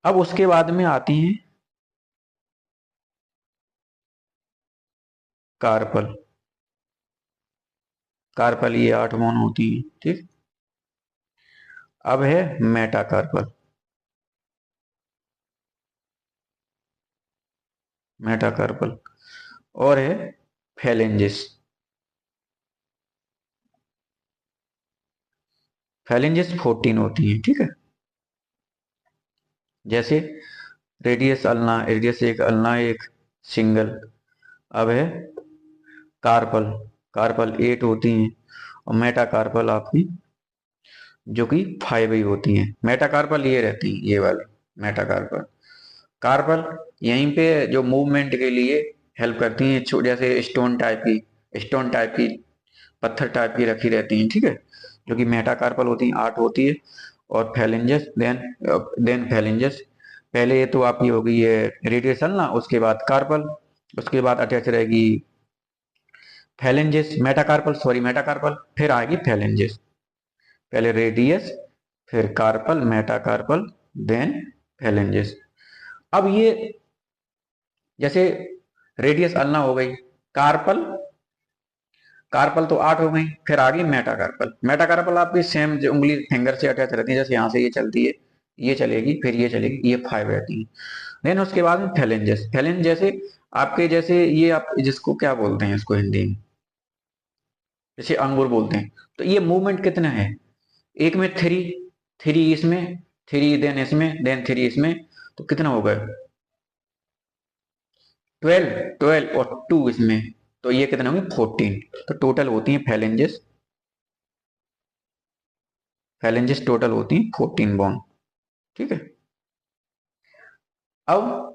A: अब उसके बाद में आती हैं कार्पल, कार्पल ये 8 मोन होती है। ठीक, अब है मेटाकार्पल, मेटाकार्पल, और है फैलेंजिस, फैलेंजिस 14 होती है। ठीक है, जैसे रेडियस अल्ना, रेडियस एक अल्ना एक सिंगल। अब है कार्पल, कार्पल 8 होती हैं, और मेटाकार्पल आपकी जो कि 5 ही होती हैं। मेटाकार्पल ये रहती हैं, ये वाली मेटाकार्पल। कार्पल यहीं पे जो मूवमेंट के लिए हेल्प करती हैं, जैसे स्टोन टाइप की, स्टोन टाइप की, पत्थर टाइप की रखी रहती हैं। ठीक है, जो कि मेटाकार्पल होती हैं, 8 होती है। और फैलेंजस, देन फैलेंजस, पहले ये तो आपकी होगी ये रेडिएशन ना, उसके बाद कार्पल, उसके बाद अटैच रहेगी फैलेंजेस, मेटाकार्पल, सॉरी मेटाकार्पल, फिर आएगी फैलेंजेस, पहले रेडियस फिर कार्पल मेटाकार्पल देन फैलेंजेस। अब ये जैसे रेडियस अल्ना हो गई, कार्पल, कार्पल तो 8 हो गई, फिर आ गई मेटाकार्पल। मेटाकार्पल आपकी सेम जो उंगली फिंगर से अटैच रहती है, जैसे यहाँ से ये चलती है, ये चलेगी फिर ये चलेगी, ये 5 रहती है। देन उसके बाद में फैलेंजेस, फैलेंज जैसे आपके जैसे ये आप जिसको क्या बोलते हैं इसको हिंदी में, जैसे अंगूर बोलते हैं, तो ये मूवमेंट कितना है, एक में थ्री, थ्री इसमें, थ्री देन इसमें, देन थ्री इसमें, तो कितना हो गया 12, 12 और 2 इसमें, तो ये कितना होंगे 14। तो टोटल होती हैं फैलेंजेस, फैलेंजेस टोटल होती हैं 14 बोन। ठीक है, अब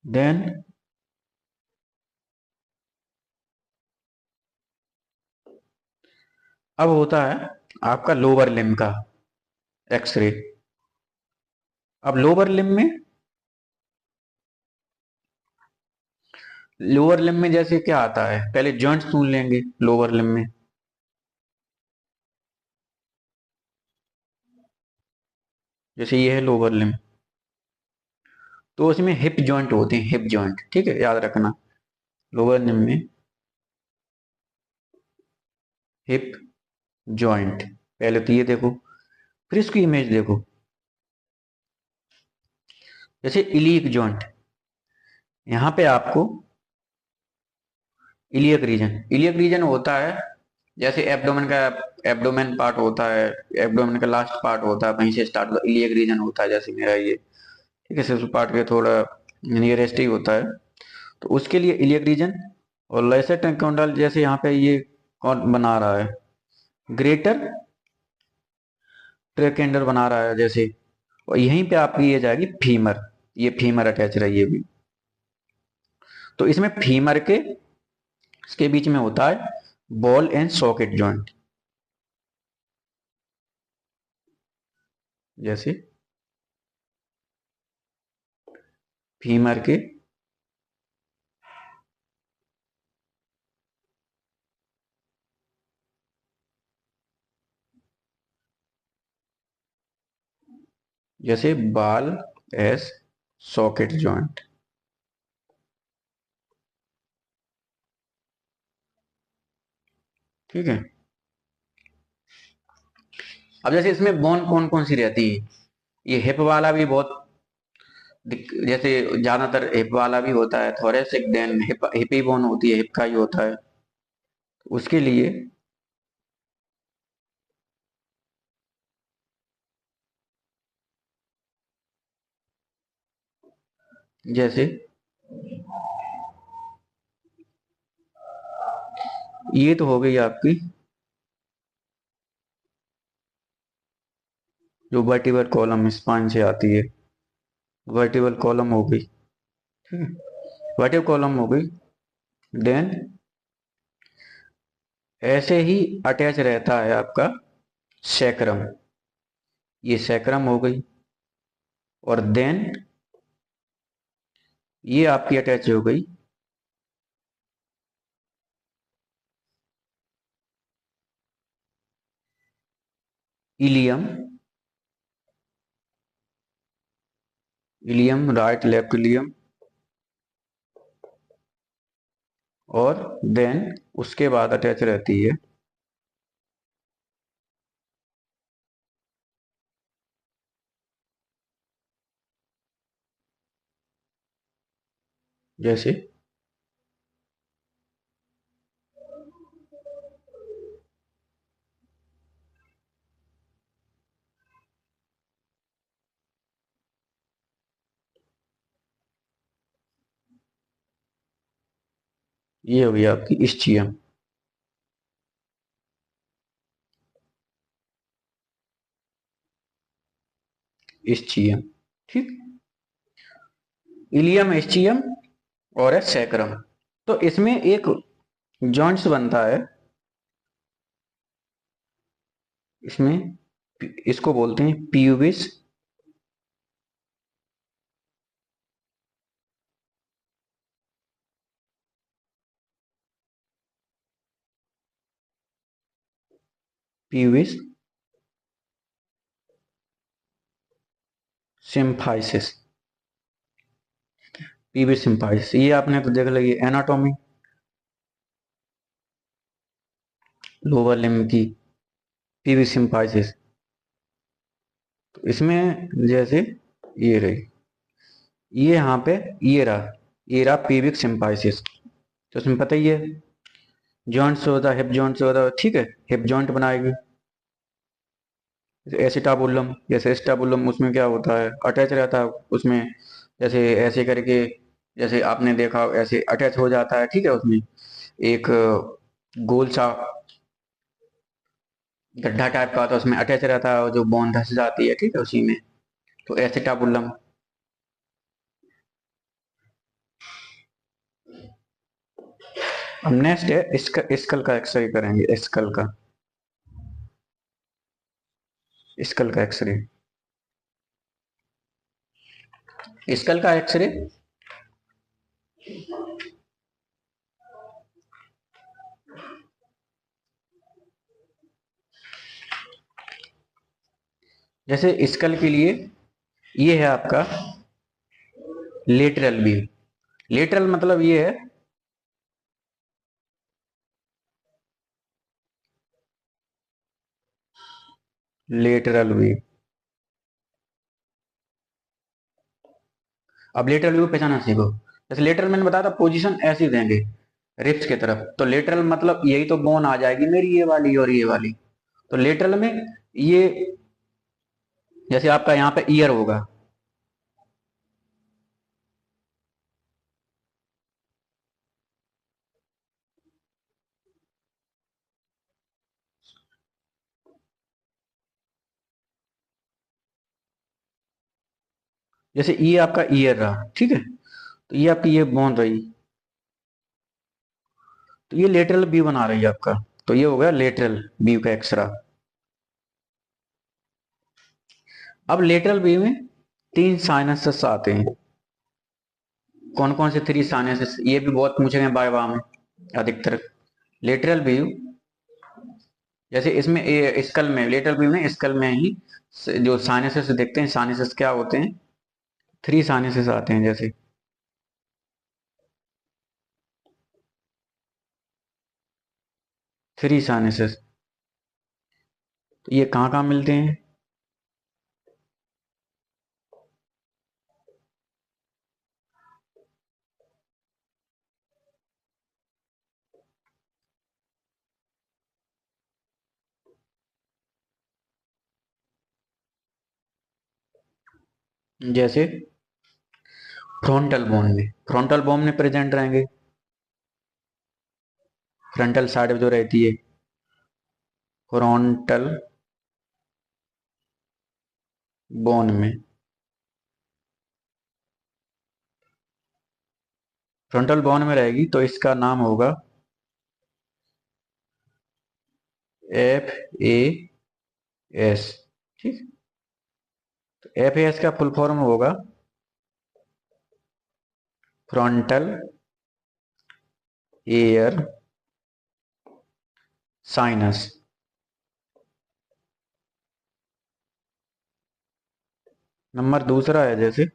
A: देन अब होता है आपका लोअर लिम्ब का, एक्सरे। अब लोअर लिम्ब में, लोअर लिम्ब में जैसे क्या आता है, पहले जॉइंट सुन लेंगे लोअर लिम्ब में। जैसे ये है लोअर लिम्ब, तो उसमें हिप जॉइंट होते हैं, हिप जॉइंट, ठीक है, याद रखना। लोअर लिम्ब में हिप जॉइंट, पहले तो ये देखो, फिर इसकी इमेज देखो। जैसे इलियक जॉइंट, यहां पे आपको इलियक रीजन, इलियक रीजन होता है जैसे एब्डोमेन का, एब्डोमेन पार्ट होता है, एब्डोमेन का लास्ट पार्ट होता है, वहीं से स्टार्ट होता है, इलियक रीजन होता है, जैसे मेरा ये, ठीक है, सिर्फ पार्ट के थोड़ा नियरेस्ट ही होता है, तो उसके लिए इलियक रीजन। और लेसर ट्रैकियोनल जैसे यहाँ पे ये कौन बना रहा है, ग्रेटर ट्रैकियोनल बना रहा है जैसे, और यहीं पे आपकी ये जाएगी फीमर, ये फीमर अटैच रही है भी। तो इसमें फीमर के, इसके बीच में होता है बॉल एंड सॉकेट जॉइंट, जैसे फीमर के जैसे बाल एस सॉकेट जॉइंट, ठीक है। अब जैसे इसमें बोन कौन कौन सी रहती है, ये हिप वाला भी बहुत जैसे ज्यादातर हिप वाला भी होता है, थोरेसिक, देन हिप ही बोन होती है, हिप का ही होता है, उसके लिए जैसे ये तो हो गई आपकी जो वर्टिबल कॉलम स्पाइन से आती है, वर्टिबल कॉलम हो गई, ठीक है, वर्टिबल कॉलम हो गई। देन ऐसे ही अटैच रहता है आपका सैक्रम, ये सैक्रम हो गई, और देन ये आपकी अटैच हो गई ilium, ilium right left ilium, और देन उसके बाद अटैच रहती है जैसे ये हो गई आपकी इस्चियम, इस्चियम, ठीक, इलियम, इस्चियम और है सैक्रम। तो इसमें एक जॉइंट्स बनता है, इसमें इसको बोलते हैं pubis, pubis symphysis, pubis symphysis, ये आपने तो देख लिया एनाटॉमी लोअर लिम्ब की, प्यूबिस सिम्फाइसिस। तो इसमें जैसे ये रही, ये यहाँ पे ये रहा प्यूबिक सिम्फाइसिस, तो इसमें पता ही है जॉइंट से होता है, हिप जॉइंट से होता है, ठीक है, हिप जॉइंट बनाएगी। एसिटाबुलम, जैसे एसिटाबुलम उसमें क्या होता है, अटैच रहता है उसमें, जैसे ऐसे करके, जैसे आपने देखा ऐसे अटैच हो जाता है, ठीक है, उसमें एक गोल सा गड्ढा टाइप का होता है, उसमें अटैच रहता है, जो बोन धस जाती है, ठीक है, उसी में, तो एसिटाबुलम। अब नेक्स्ट है स्कल का एक्सरे करेंगे, स्कल का, स्कल का एक्सरे, स्कल का एक्सरे जैसे स्कल के लिए ये है आपका लेटरल व्यू। लेटरल मतलब ये है लेटरल व्यू। अब लेटरल व्यू पहचाना सीखो। जैसे लेटरल मैंने बताया था पोजीशन ऐसी देंगे रिप्स की तरफ, तो लेटरल मतलब यही तो बोन आ जाएगी मेरी, ये वाली और ये वाली। तो लेटरल में ये जैसे आपका यहाँ पे ईयर होगा, जैसे ये आपका ईयर रहा, ठीक है, तो ये आपकी ये बोन रही, तो ये लेटरल व्यू बना रही है आपका, तो ये हो गया लेटरल व्यू का एक्सरा। अब लेटरल व्यू में 3 साइनसेस आते हैं। कौन कौन से 3 साइनसेस, ये भी बहुत पूछे गए बार बार में अधिकतर। लेटरल व्यू जैसे इसमें स्कल में, लेटरल व्यू में स्कल में ही जो साइनसेस देखते हैं, साइनसेस क्या होते हैं, 3 साइनसेस आते हैं। जैसे 3 साइनसेस, तो ये कहाँ कहाँ मिलते हैं, जैसे फ्रंटल बोन में प्रेजेंट रहेंगे, फ्रंटल साइड जो रहती है फ्रंटल बोन में, फ्रंटल बोन में रहेगी, तो इसका नाम होगा एफ ए एस। ठीक, तो एफ ए एस का फुल फॉर्म होगा फ्रंटल एयर साइनस। नंबर दूसरा है जैसे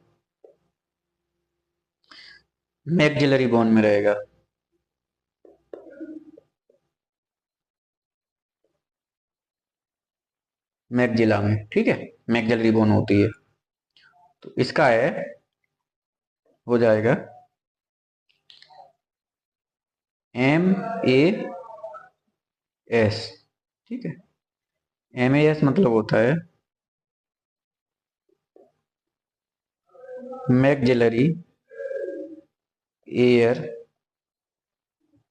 A: मैक्सिलरी बोन में रहेगा, मैक्सिला में, ठीक है, मैक्सिलरी बोन होती है, तो इसका है हो जाएगा एम ए एस। ठीक है, एम ए एस मतलब होता है maxillary air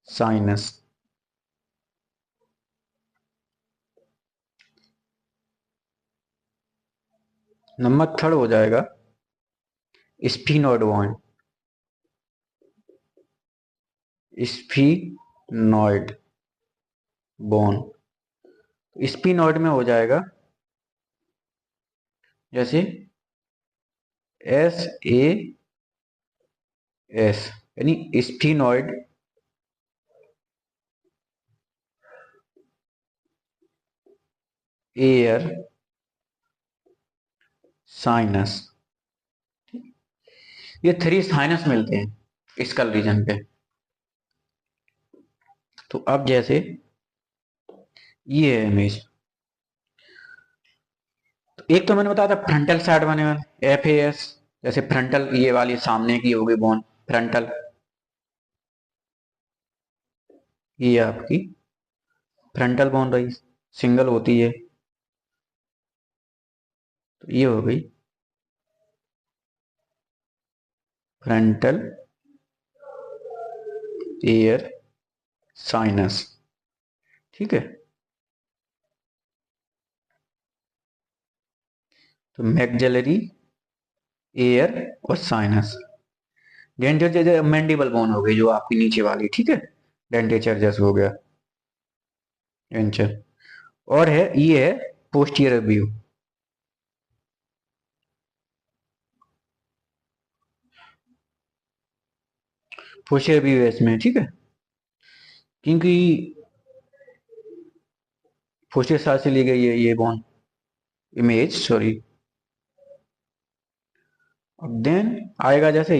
A: sinus. Number third हो जाएगा sphenoid bone, sphenoid bone, sphenoid में हो जाएगा जैसे एस ए एस, यानी स्फीनोइड एयर साइनस। ये 3 साइनस मिलते हैं स्कल रीजन पे। तो अब जैसे ये है इमेज, तो एक तो मैंने बताया था फ्रंटल साइड बने हुए एफ ए एस, जैसे फ्रंटल ये वाली सामने की होगी बोन फ्रंटल, ये आपकी फ्रंटल बोन रही, सिंगल होती है, तो ये हो गई फ्रंटल एयर साइनस। ठीक है, तो मैक्सिलरी एयर और साइनस। डेंटेचर मैंडिबल बोन हो गई जो आपकी नीचे वाली, ठीक है, डेंटेचर जैसे हो गया, डेंचर। और है ये है पोस्टीरियर व्यू, फोशियर भी है इसमें, ठीक है, क्योंकि फोशियर साल से ली गई है ये बोन इमेज, सॉरी। अब देन आएगा जैसे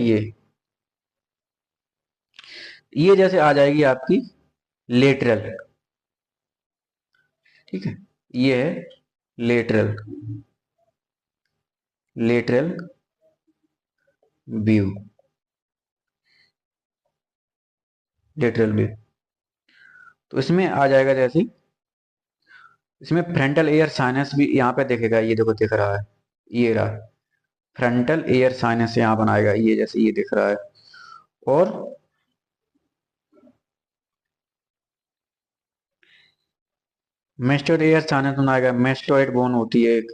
A: ये जैसे आ जाएगी आपकी लेटरल, ठीक है, ये है lateral, lateral view, lateral view. तो इसमें आ जाएगा जैसे, इसमें फ्रंटल एयर साइनस भी यहाँ पे देखेगा, ये देखो दिख रहा है, ये रहा फ्रंटल एयर साइनस यहाँ बनाएगा, ये जैसे ये दिख रहा है। और मेस्टोड एयर साइनस बनाएगा, मेस्टोइड बोन होती है एक,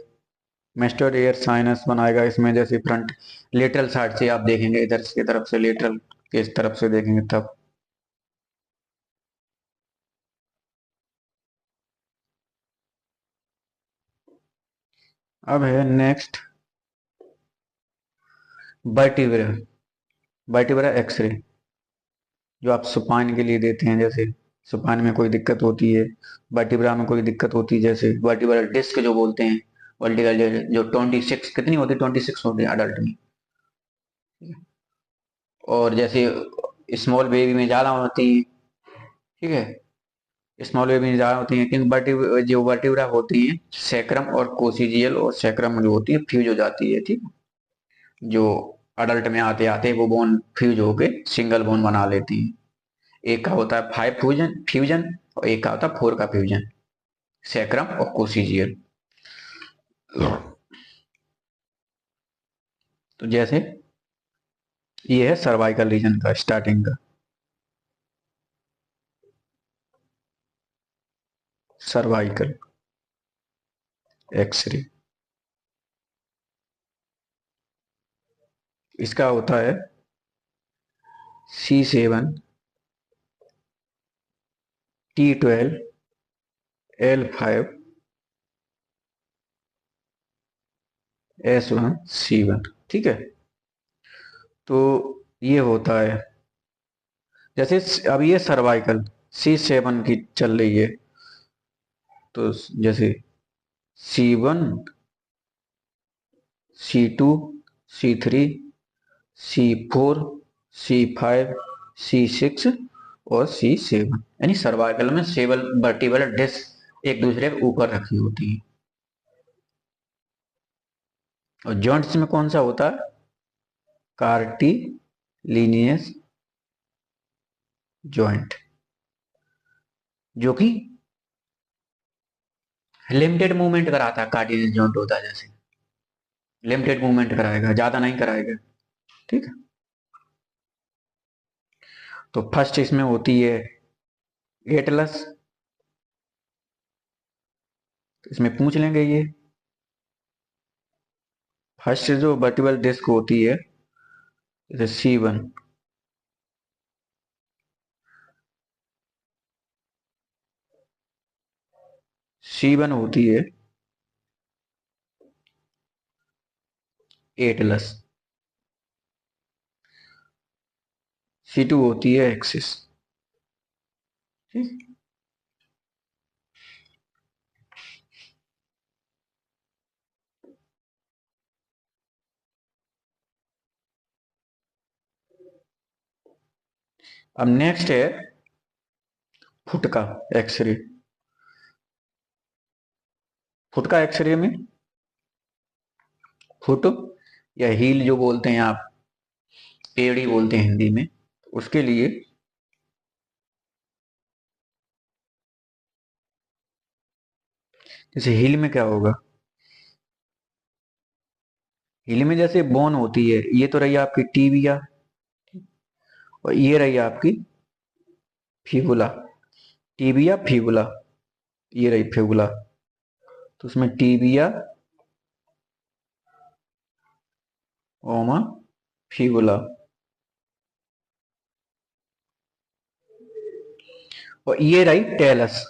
A: मेस्टोड एयर साइनस बनाएगा इसमें, जैसे फ्रंट लेटरल साइड से आप देखेंगे, इधर की तरफ से लेटरल के इस तरफ से देखेंगे तब। अब है नेक्स्ट वर्टिब्रा, वर्टिब्रा एक्सरे, जो आप सुपाइन के लिए देते हैं, जैसे सुपाइन में कोई दिक्कत होती है, वर्टिब्रा में कोई दिक्कत होती है, जैसे वर्टिब्रल डिस्क जो बोलते हैं, वर्टिकल जो 26 कितनी होती है, 26 होती है अडल्ट में, और जैसे स्मॉल बेबी में ज़्यादा होती है, ठीक है, स्मॉल बेबी में ज़्यादा होती है, क्योंकि जो वर्टिब्रा होती है सैक्रम और कोसिजियल और सैक्रम जो होती है फ्यूज हो जाती है, ठीक है, जो अडल्ट में आते आते वो बोन फ्यूज होके सिंगल बोन बना लेती है। एक का होता है 5 फ्यूजन फ्यूजन और एक का होता है 4 का फ्यूजन, सैक्रम और कोसिजियल। तो जैसे ये है सर्वाइकल रीजन का स्टार्टिंग का, सर्वाइकल एक्सरे, इसका होता है C7 T12 L5 S1 C1, ठीक है। तो ये होता है जैसे, अब ये सर्वाइकल C7 की चल रही है, तो जैसे C1 C2 C3 C4 C5 C6 और C7, यानी सर्वाइकल में सेवल वर्टिबल डिस्क एक दूसरे के ऊपर रखी होती है। और जॉइंट्स में कौन सा होता है, कार्टिलिनियस जॉइंट, जो कि लिमिटेड मूवमेंट कराता है, कार्टिलिनियस जॉइंट होता है जैसे लिमिटेड मूवमेंट कराएगा, ज्यादा नहीं कराएगा, ठीक है। तो फर्स्ट इसमें होती है एटलस, इसमें पूछ लेंगे ये फर्स्ट जो वर्टिबल डिस्क होती है, जैसे C1, C1 होती है एटलस, C2 होती है एक्सिस, ठीक। अब नेक्स्ट है फुट का एक्सरे, फुट का एक्सरे में फुट या हील जो बोलते हैं आप, एड़ी बोलते हैं हिंदी में, उसके लिए जैसे हील में क्या होगा, हील में जैसे बोन होती है, ये तो रही आपकी टीबिया और ये रही आपकी फिबुला, टीबिया फिबुला, ये रही फिबुला। तो उसमें टीबिया ओमा फिबुला, और ये रही टेलस,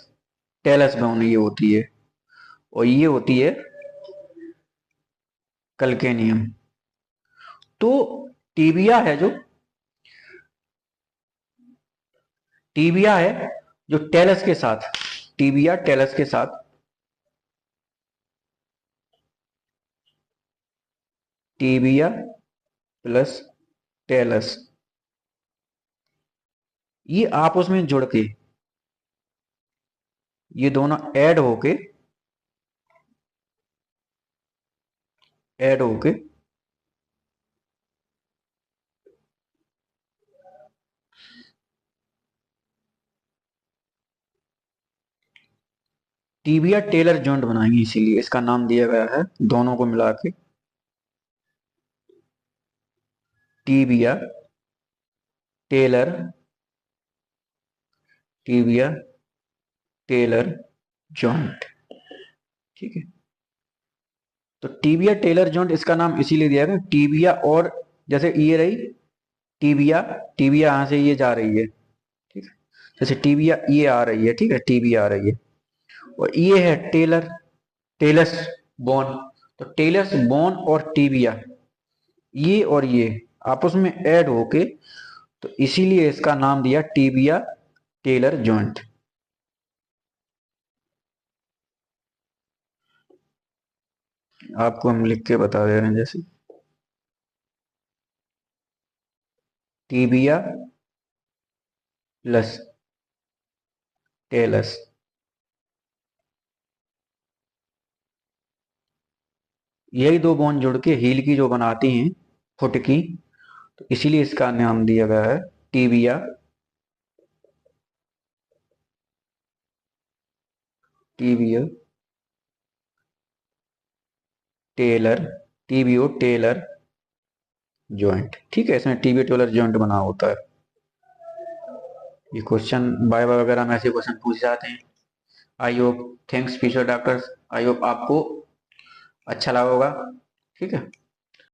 A: टेलस बोन ये होती है, और ये होती है कल्केनियम। तो टीबिया है जो टीबिया है जो टेलस के साथ, टीबिया टेलस के साथ, टीबिया प्लस टेलस, ये आपस में जुड़ के, ये दोनों ऐड होके टीबिया टेलर जॉइंट बनाएंगे, इसीलिए इसका नाम दिया गया है दोनों को मिला के tibia talar, tibia talar joint. ठीक है, तो टीबिया टेलर जॉइंट इसका नाम इसीलिए दिया गया, टीबिया और जैसे ये रही टीबिया, टीबिया यहां से ये जा रही है, ठीक है, जैसे टीबिया ये आ रही है, ठीक है, टीबिया आ रही है, और ये है टेलस बोन, तो टेलस बोन और टीबिया, ये और ये आपस में ऐड होके, तो इसीलिए इसका नाम दिया टीबिया टेलर जॉइंट। आपको हम लिख के बता दे रहे हैं, जैसे टीबिया प्लस टेलस, यही दो बोन जुड़ के हील की जो बनाती हैं, फुट की, तो इसीलिए इसका नाम दिया गया है tibia tibiotalar, tibiotalar joint. ठीक है, इसमें टीबीओ टेलर जॉइंट बना होता है। ये क्वेश्चन बाय बाय वगैरह में ऐसे क्वेश्चन पूछ जाते हैं। I hope, thanks future doctors, I hope आपको अच्छा लगा होगा। ठीक है।